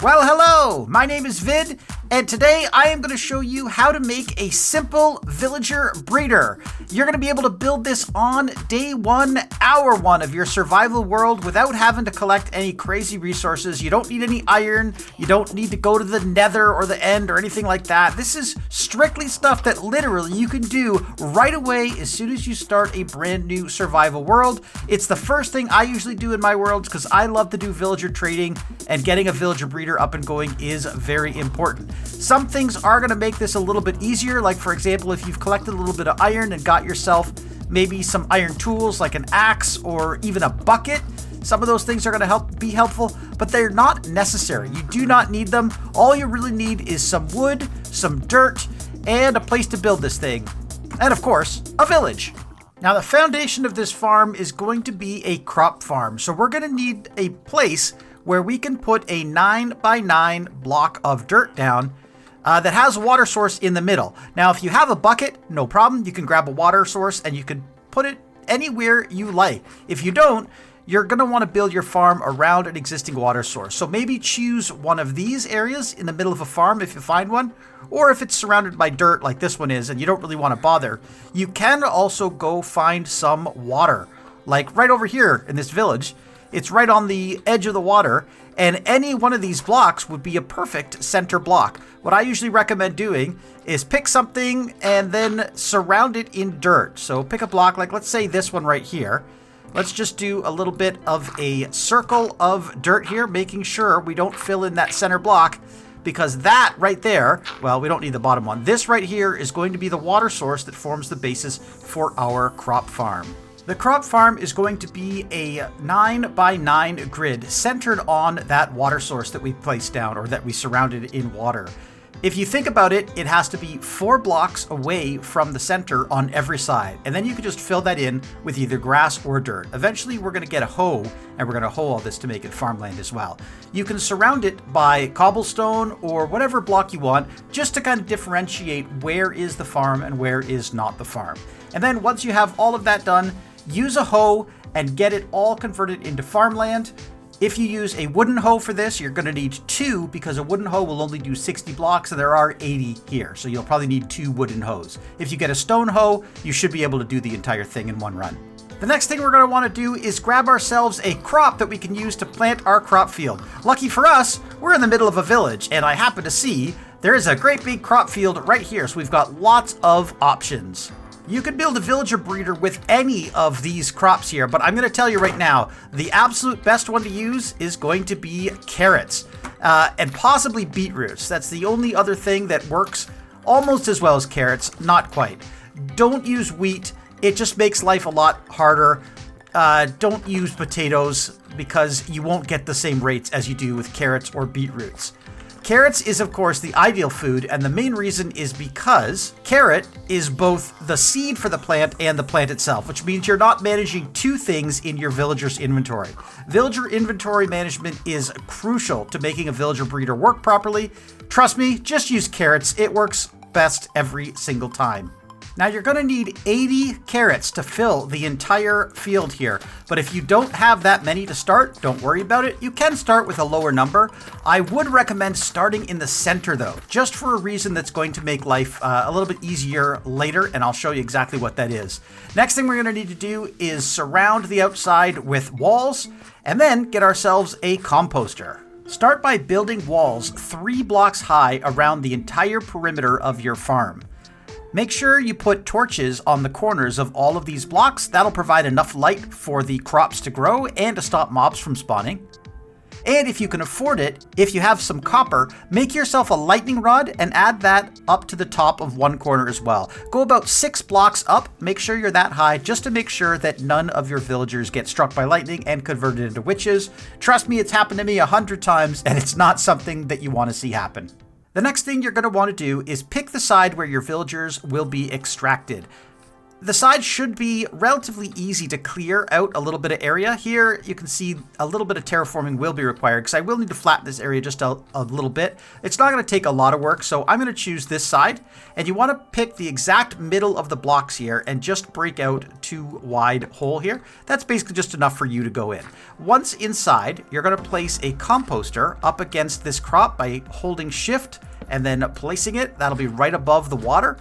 Well, hello! My name is Vid, and today I am going to show you how to make a simple villager breeder. You're going to be able to build this on day one, hour one of your survival world without having to collect any crazy resources. You don't need any iron, you don't need to go to the Nether or the End or anything like that. This is strictly stuff that literally you can do right away as soon as you start a brand new survival world. It's the first thing I usually do in my worlds because I love to do villager trading, and getting a villager breeder up and going is very important. Some things are going to make this a little bit easier, like for example, if you've collected a little bit of iron and got yourself maybe some iron tools like an axe or even a bucket. Some of those things are going to be helpful, but they're not necessary. You do not need them. All you really need is some wood, some dirt, and a place to build this thing. And of course, a village. Now the foundation of this farm is going to be a crop farm. So we're going to need a place where we can put a 9x9 block of dirt down that has a water source in the middle. Now, if you have a bucket, no problem. You can grab a water source and you can put it anywhere you like. If you don't, you're going to want to build your farm around an existing water source. So maybe choose one of these areas in the middle of a farm if you find one, or if it's surrounded by dirt like this one is and you don't really want to bother, you can also go find some water. Like right over here in this village, it's right on the edge of the water, and any one of these blocks would be a perfect center block. What I usually recommend doing is pick something and then surround it in dirt. So pick a block, like let's say this one right here. Let's just do a little bit of a circle of dirt here, making sure we don't fill in that center block, because that right there, well, we don't need the bottom one. This right here is going to be the water source that forms the basis for our crop farm. The crop farm is going to be a 9x9 grid centered on that water source that we placed down, or that we surrounded in water. If you think about it, it has to be 4 blocks away from the center on every side. And then you can just fill that in with either grass or dirt. Eventually, we're going to get a hoe, and we're going to hoe all this to make it farmland as well. You can surround it by cobblestone or whatever block you want, just to kind of differentiate where is the farm and where is not the farm. And then once you have all of that done, use a hoe and get it all converted into farmland. If you use a wooden hoe for this, you're going to need 2, because a wooden hoe will only do 60 blocks and there are 80 here. So you'll probably need 2 wooden hoes. If you get a stone hoe, you should be able to do the entire thing in one run. The next thing we're going to want to do is grab ourselves a crop that we can use to plant our crop field. Lucky for us, we're in the middle of a village, and I happen to see there is a great big crop field right here. So we've got lots of options. You can build a villager breeder with any of these crops here, but I'm going to tell you right now, the absolute best one to use is going to be carrots, and possibly beetroots. That's the only other thing that works almost as well as carrots, not quite. Don't use wheat, it just makes life a lot harder. Don't use potatoes, because you won't get the same rates as you do with carrots or beetroots. Carrots is, of course, the ideal food, and the main reason is because carrot is both the seed for the plant and the plant itself, which means you're not managing 2 things in your villager's inventory. Villager inventory management is crucial to making a villager breeder work properly. Trust me, just use carrots. It works best every single time. Now you're going to need 80 carrots to fill the entire field here, but if you don't have that many to start, don't worry about it. You can start with a lower number. I would recommend starting in the center though, just for a reason that's going to make life a little bit easier later, and I'll show you exactly what that is. Next thing we're going to need to do is surround the outside with walls, and then get ourselves a composter. Start by building walls 3 blocks high around the entire perimeter of your farm. Make sure you put torches on the corners of all of these blocks. That'll provide enough light for the crops to grow and to stop mobs from spawning. And if you can afford it, if you have some copper, make yourself a lightning rod and add that up to the top of one corner as well. Go about 6 blocks up, make sure you're that high, just to make sure that none of your villagers get struck by lightning and converted into witches. Trust me, it's happened to me 100 times, and it's not something that you want to see happen. The next thing you're going to want to do is pick the side where your villagers will be extracted. The sides should be relatively easy to clear out a little bit of area. Here you can see a little bit of terraforming will be required because I will need to flatten this area just a little bit. It's not going to take a lot of work, so I'm going to choose this side. And you want to pick the exact middle of the blocks here and just break out 2 wide hole here. That's basically just enough for you to go in. Once inside, you're going to place a composter up against this crop by holding shift and then placing it. That'll be right above the water.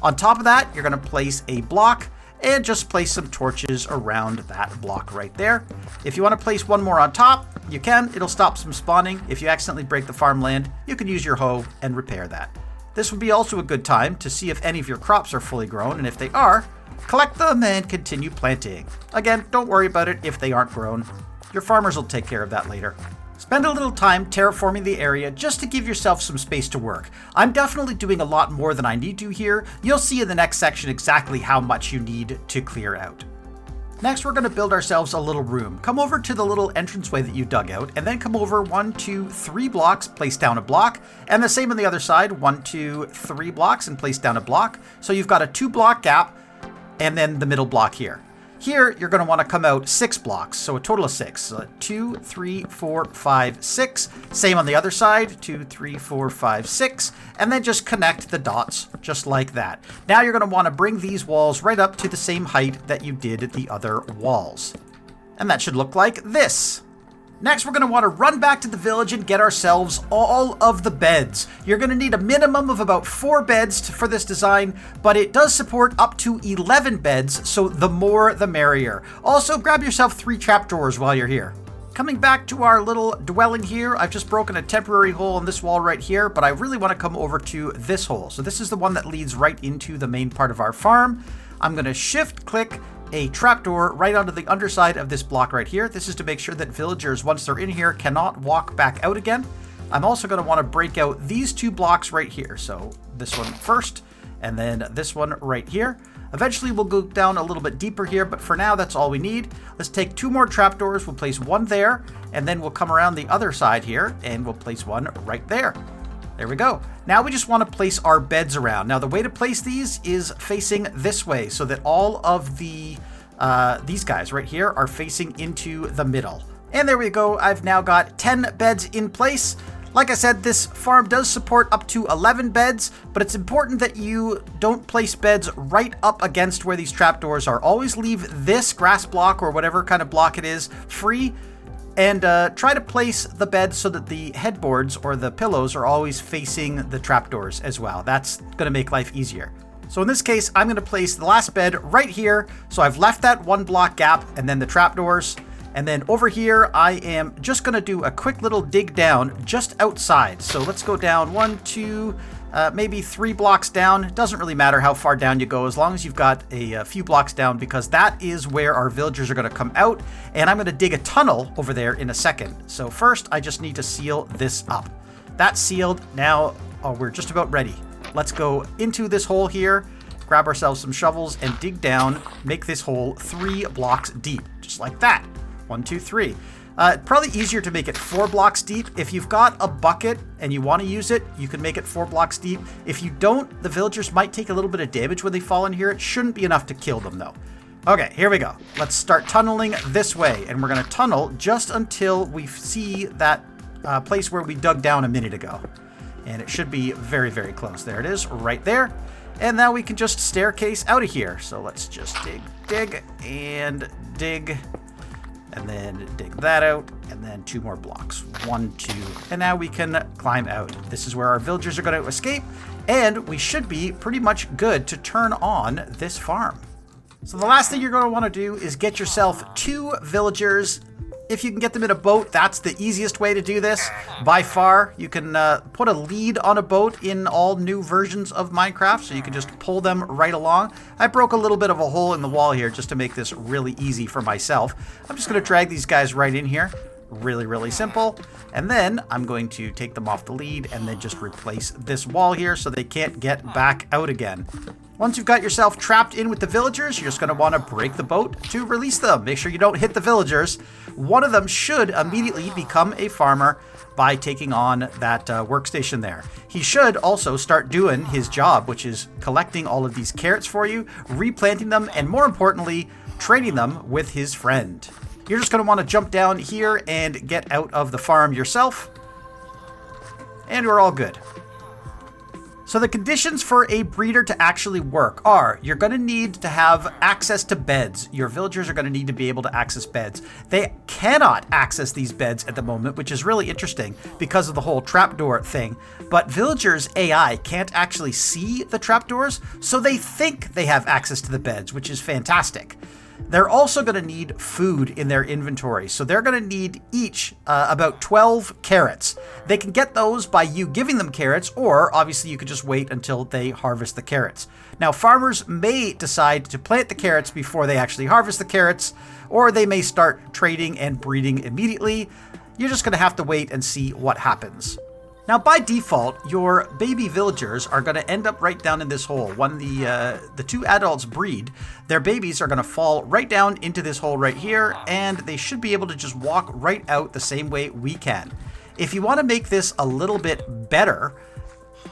On top of that, you're going to place a block and just place some torches around that block right there. If you want to place one more on top, you can. It'll stop some spawning. If you accidentally break the farmland, you can use your hoe and repair that. This would be also a good time to see if any of your crops are fully grown, and if they are, collect them and continue planting. Again, don't worry about it if they aren't grown. Your farmers will take care of that later. Spend a little time terraforming the area just to give yourself some space to work. I'm definitely doing a lot more than I need to here. You'll see in the next section exactly how much you need to clear out. Next, we're going to build ourselves a little room. Come over to the little entranceway that you dug out, and then come over 1, 2, 3 blocks, place down a block, and the same on the other side, 1, 2, 3 blocks, and place down a block. So you've got a 2-block gap, and then the middle block here. Here, you're going to want to come out 6 blocks, so a total of 6. So 2, 3, 4, 5, 6. Same on the other side, 2, 3, 4, 5, 6. And then just connect the dots just like that. Now you're going to want to bring these walls right up to the same height that you did the other walls. And that should look like this. Next, we're going to want to run back to the village and get ourselves all of the beds. You're going to need a minimum of about 4 beds for this design, but it does support up to 11 beds, so the more the merrier. Also, grab yourself 3 trapdoors while you're here. Coming back to our little dwelling here, I've just broken a temporary hole in this wall right here, but I really want to come over to this hole. So this is the one that leads right into the main part of our farm. I'm going to shift-click a trapdoor right onto the underside of this block right here. This is to make sure that villagers, once they're in here, cannot walk back out again. I'm also going to want to break out these 2 blocks right here. So this one first, and then this one right here. Eventually we'll go down a little bit deeper here, but for now that's all we need. Let's take 2 more trapdoors. We'll place one there, and then we'll come around the other side here, and we'll place one right there. There we go. Now we just want to place our beds around. Now the way to place these is facing this way so that all of the these guys right here are facing into the middle. And there we go. I've now got 10 beds in place. Like I said, this farm does support up to 11 beds, but it's important that you don't place beds right up against where these trapdoors are. Always leave this grass block or whatever kind of block it is free. And try to place the bed so that the headboards or the pillows are always facing the trapdoors as well. That's going to make life easier. So in this case, I'm going to place the last bed right here. So I've left that 1 block gap and then the trapdoors. And then over here, I am just going to do a quick little dig down just outside. So let's go down 1, 2, maybe 3 blocks down. It doesn't really matter how far down you go as long as you've got a few blocks down, because that is where our villagers are going to come out. And I'm going to dig a tunnel over there in a second. So first, I just need to seal this up. That's sealed. Now we're just about ready. Let's go into this hole here, grab ourselves some shovels and dig down, make this hole 3 blocks deep, just like that. 1, 2, 3. Probably easier to make it 4 blocks deep. If you've got a bucket and you want to use it, you can make it 4 blocks deep. If you don't, the villagers might take a little bit of damage when they fall in here. It shouldn't be enough to kill them though. Okay, here we go. Let's start tunneling this way, and we're going to tunnel just until we see that place where we dug down a minute ago. And it should be very, very close. There it is, right there. And now we can just staircase out of here. So let's just dig, and dig. And then dig that out, and then 2 more blocks. 1, 2, and now we can climb out. This is where our villagers are going to escape, and we should be pretty much good to turn on this farm. So the last thing you're going to want to do is get yourself 2 villagers. If you can get them in a boat, that's the easiest way to do this by far. You can put a lead on a boat in all new versions of Minecraft, so you can just pull them right along. I broke a little bit of a hole in the wall here just to make this really easy for myself. I'm just going to drag these guys right in here. Really, really simple. And then I'm going to take them off the lead and then just replace this wall here so they can't get back out again. Once you've got yourself trapped in with the villagers, you're just going to want to break the boat to release them. Make sure you don't hit the villagers. One of them should immediately become a farmer by taking on that workstation there. He should also start doing his job, which is collecting all of these carrots for you, replanting them, and more importantly, trading them with his friend. You're just going to want to jump down here and get out of the farm yourself. And we're all good. So the conditions for a breeder to actually work are, you're going to need to have access to beds. Your villagers are going to need to be able to access beds. They cannot access these beds at the moment, which is really interesting because of the whole trapdoor thing. But villagers' AI can't actually see the trapdoors, so they think they have access to the beds, which is fantastic. They're also going to need food in their inventory, so they're going to need each about 12 carrots. They can get those by you giving them carrots, or obviously you could just wait until they harvest the carrots. Now, farmers may decide to plant the carrots before they actually harvest the carrots, or they may start trading and breeding immediately. You're just going to have to wait and see what happens. Now, by default, your baby villagers are going to end up right down in this hole. When the two adults breed, their babies are going to fall right down into this hole right here, and they should be able to just walk right out the same way we can. If you want to make this a little bit better,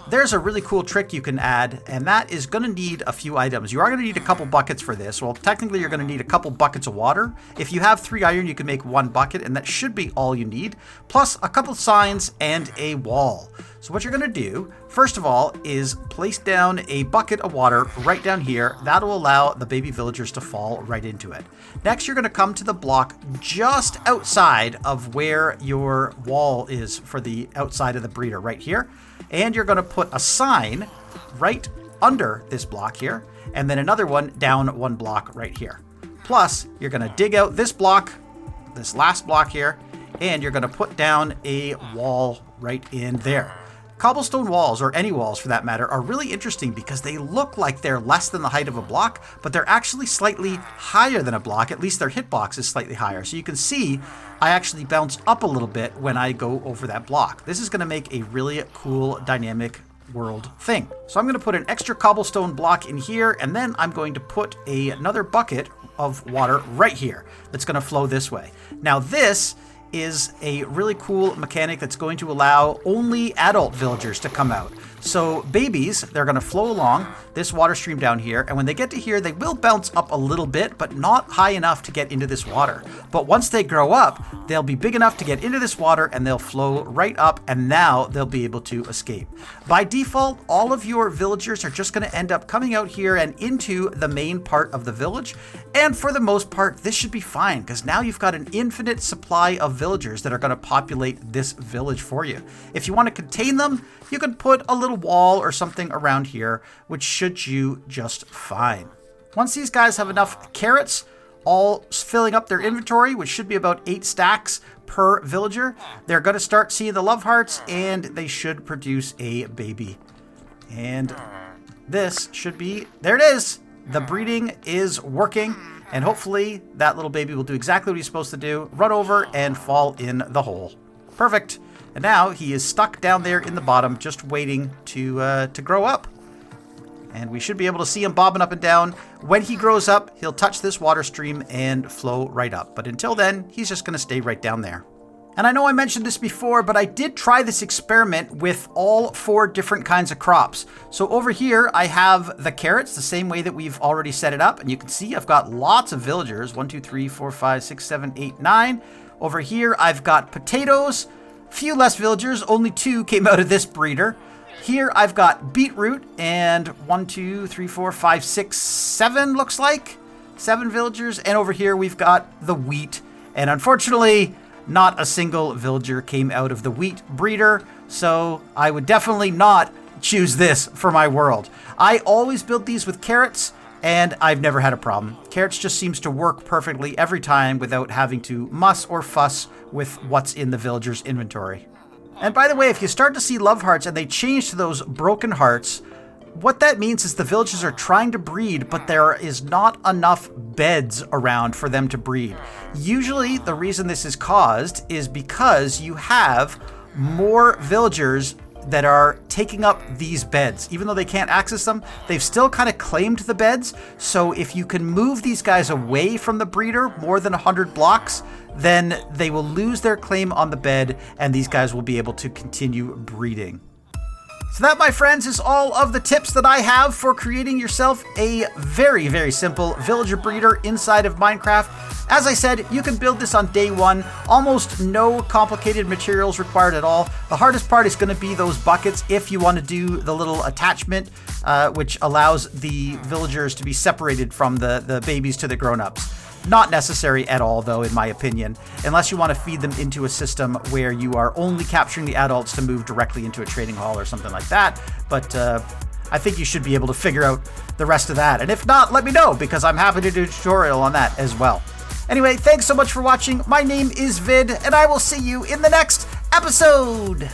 there's a really cool trick you can add, and that is going to need a few items. You are going to need a couple buckets for this. Well, technically, you're going to need a couple buckets of water. If you have 3 iron, you can make 1 bucket, and that should be all you need, plus a couple signs and a wall. So what you're going to do, first of all, is place down a bucket of water right down here. That'll allow the baby villagers to fall right into it. Next, you're going to come to the block just outside of where your wall is for the outside of the breeder, right here. And you're going to put a sign right under this block here, and then another one down 1 block right here. Plus, you're going to dig out this block, this last block here, and you're going to put down a wall right in there. Cobblestone walls, or any walls for that matter, are really interesting because they look like they're less than the height of a block, but they're actually slightly higher than a block. At least their hitbox is slightly higher. So you can see I actually bounce up a little bit when I go over that block. This is going to make a really cool dynamic world thing. So I'm going to put an extra cobblestone block in here, and then I'm going to put another bucket of water right here that's going to flow this way. Now this is a really cool mechanic that's going to allow only adult villagers to come out. So babies, they're going to flow along this water stream down here, and when they get to here, they will bounce up a little bit, but not high enough to get into this water. But once they grow up, they'll be big enough to get into this water, and they'll flow right up, and now they'll be able to escape. By default, all of your villagers are just going to end up coming out here and into the main part of the village, and for the most part, this should be fine, because now you've got an infinite supply of villagers that are going to populate this village for you. If you want to contain them, you can put a little wall or something around here, which should do just fine. Once these guys have enough carrots, all filling up their inventory, which should be about 8 stacks per villager, they're going to start seeing the love hearts, and they should produce a baby. And this should be, there it is. The breeding is working, and hopefully that little baby will do exactly what he's supposed to do, run over and fall in the hole. Perfect. And now he is stuck down there in the bottom, just waiting to grow up. And we should be able to see him bobbing up and down. When he grows up, he'll touch this water stream and flow right up. But until then, he's just going to stay right down there. And I know I mentioned this before, but I did try this experiment with all 4 different kinds of crops. So over here, I have the carrots, the same way that we've already set it up. And you can see I've got lots of villagers. 1, 2, 3, 4, 5, 6, 7, 8, 9. Over here, I've got potatoes. Few less villagers, only 2 came out of this breeder. Here I've got beetroot, and 1, 2, 3, 4, 5, 6, 7 looks like. 7 villagers, and over here we've got the wheat. And unfortunately, not a single villager came out of the wheat breeder, so I would definitely not choose this for my world. I always build these with carrots, and I've never had a problem. Carrots just seems to work perfectly every time without having to muss or fuss with what's in the villager's inventory. And by the way, if you start to see love hearts and they change to those broken hearts, what that means is the villagers are trying to breed, but there is not enough beds around for them to breed. Usually the reason this is caused is because you have more villagers that are taking up these beds. Even though they can't access them, they've still kind of claimed the beds. So if you can move these guys away from the breeder more than 100 blocks, then they will lose their claim on the bed and these guys will be able to continue breeding. So that, my friends, is all of the tips that I have for creating yourself a very, very simple villager breeder inside of Minecraft. As I said, you can build this on day one. Almost no complicated materials required at all. The hardest part is going to be those buckets if you want to do the little attachment, which allows the villagers to be separated from the babies to the grown-ups. Not necessary at all, though, in my opinion, unless you want to feed them into a system where you are only capturing the adults to move directly into a trading hall or something like that. But I think you should be able to figure out the rest of that. And if not, let me know, because I'm happy to do a tutorial on that as well. Anyway, thanks so much for watching. My name is Vid, and I will see you in the next episode.